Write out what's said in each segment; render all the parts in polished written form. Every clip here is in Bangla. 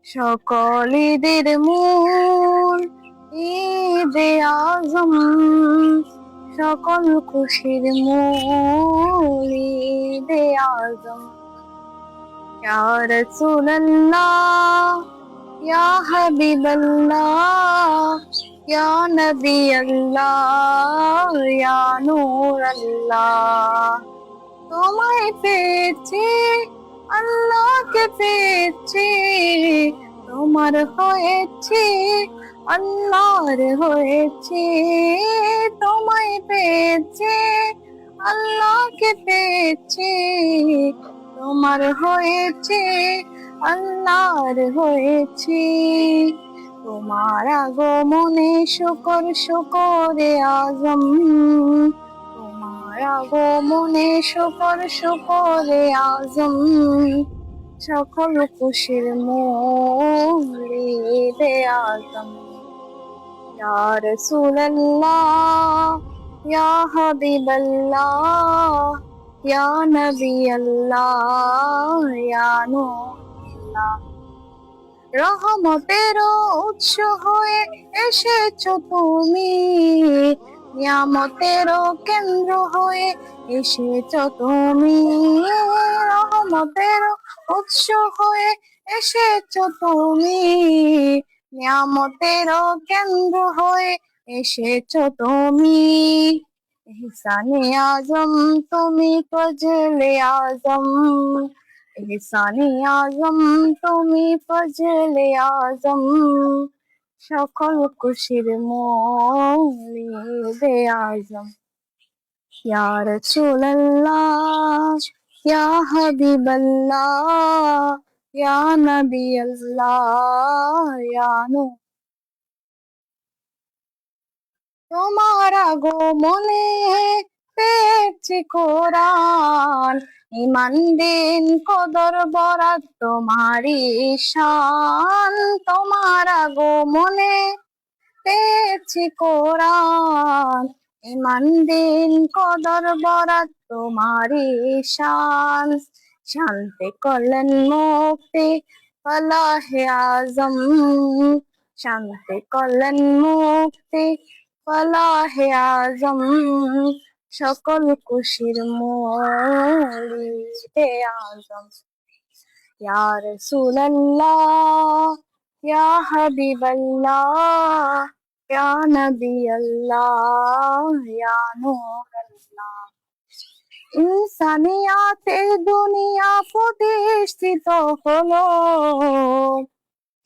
সকল ঈদের মূল ঈদে আজম, সকল খুশির মূল ঈদে আজম। ইয়া রাসূলুল্লাহ, ইয়া হাবিবাল্লাহ, ইয়া নবী আল্লাহ, ইয়া নূর আল্লাহ। তোমায় পেয়েছি, আল্লাহকে পেয়েছি, তোমার হয়েছি, আল্লাহর হয়েছি। তোমায় পেয়েছি, আল্লাহকে পেয়েছি, তোমার হয়েছি, আল্লাহর হয়েছি। তোমার আগমনে শুকর শুকরে আজম, তোমার আগমনে শুকর শুকরে আজম, সকল খুশির মূল ঈদে আজম। ইয়া রাসূলুল্লাহ, ইয়া হাবিবাল্লাহ, ইয়া নবী আল্লাহ, ইয়া নূরুল্লাহ। রহমতের উৎস হয়ে এসেছো তুমি, নিয়ামতের কেন্দ্র হয়ে এসেছো তুমি। রহমতের উৎস হয়ে এসেছো তুমি, নিয়ামতের কেন্দ্র হয়ে এসেছো তুমি। ইহসানে আজম তুমি, ফজলে আজম, ইহসানে আজম তুমি, ফজলে আজম, সকল খুশির মূল ঈদে আজম। ইয়া রাসূলুল্লাহ, ইয়া হাবিবাল্লাহ, ইয়া নবী আল্লাহ, ইয়া নূর। তোমার আগমনে পেয়েছি কোরআন, ইমান দিন কদর বরাত তোমারই শান। তোমার আগমনে পেয়েছি কোরআন, ইমান দিন কদর বরাত তোমারই শান। শান্তি করলেন মুক্তি ফলাহে আজম, শান্তি করলেন মুক্তি ফলাহে আজম, সকল খুশির মূল ঈদে আজম। ইয়া রাসূলুল্লাহ, ইয়া হাবিবাল্লাহ, ইয়া নবী আল্লাহ, ইয়া নূর আল্লাহ। ইনসানিয়াতে দুনিয়া প্রতিষ্ঠিত হলো,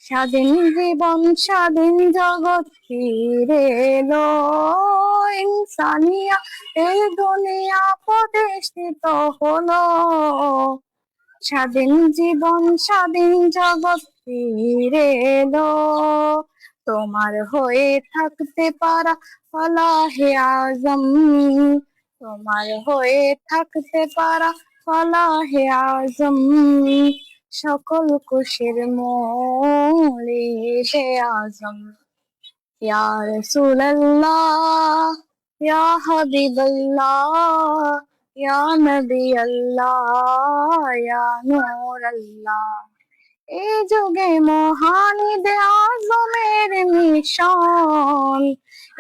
স্বাধীন জীবন স্বাধীন জগৎ ফিরে এলো। ইনসানিয়া এই দুনিয়া প্রতিষ্ঠিত হলো, স্বাধীন জীবন স্বাধীন জগৎ ফিরে এলো। তোমার হয়ে থাকতে পারা ফলাহে আজম, তোমার হয়ে থাকতে পারা ফলাহে আজম, সকল খুশির মূল ঈদে আজম। ইয়া রাসূলুল্লাহ, ইয়া হাবিবাল্লাহ, ইয়া নবী আল্লাহ, ইয়া নূর আল্লাহ। এই যুগে মহান ঈদে আজমের মিশন,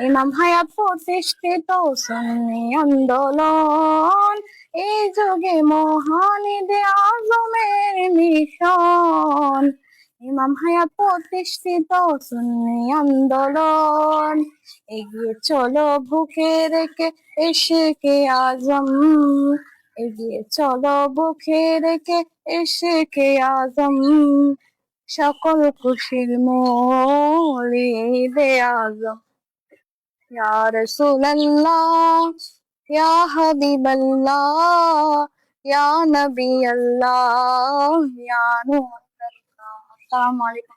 ইমাম হায়াত প্রতিষ্ঠিত সুন্নি আন্দোলন। এই যুগে মহান ঈদে আজমের মিশন, ইমাম হায়াত প্রতিষ্ঠিত সুন্নি আন্দোলন। এগিয়ে চলো বুকে রেখে ইশকে আজম, এগিয়ে চলো বুকে রেখে ইশকে আজম, সকল খুশির মূল ঈদে আজম। ইয়া রাসূলুল্লাহ, ইয়া হাবিবাল্লাহ, ইয়া নবী আল্লাহ, ইয়া নূর আল্লাহ। আসসালামু আলাইকুম।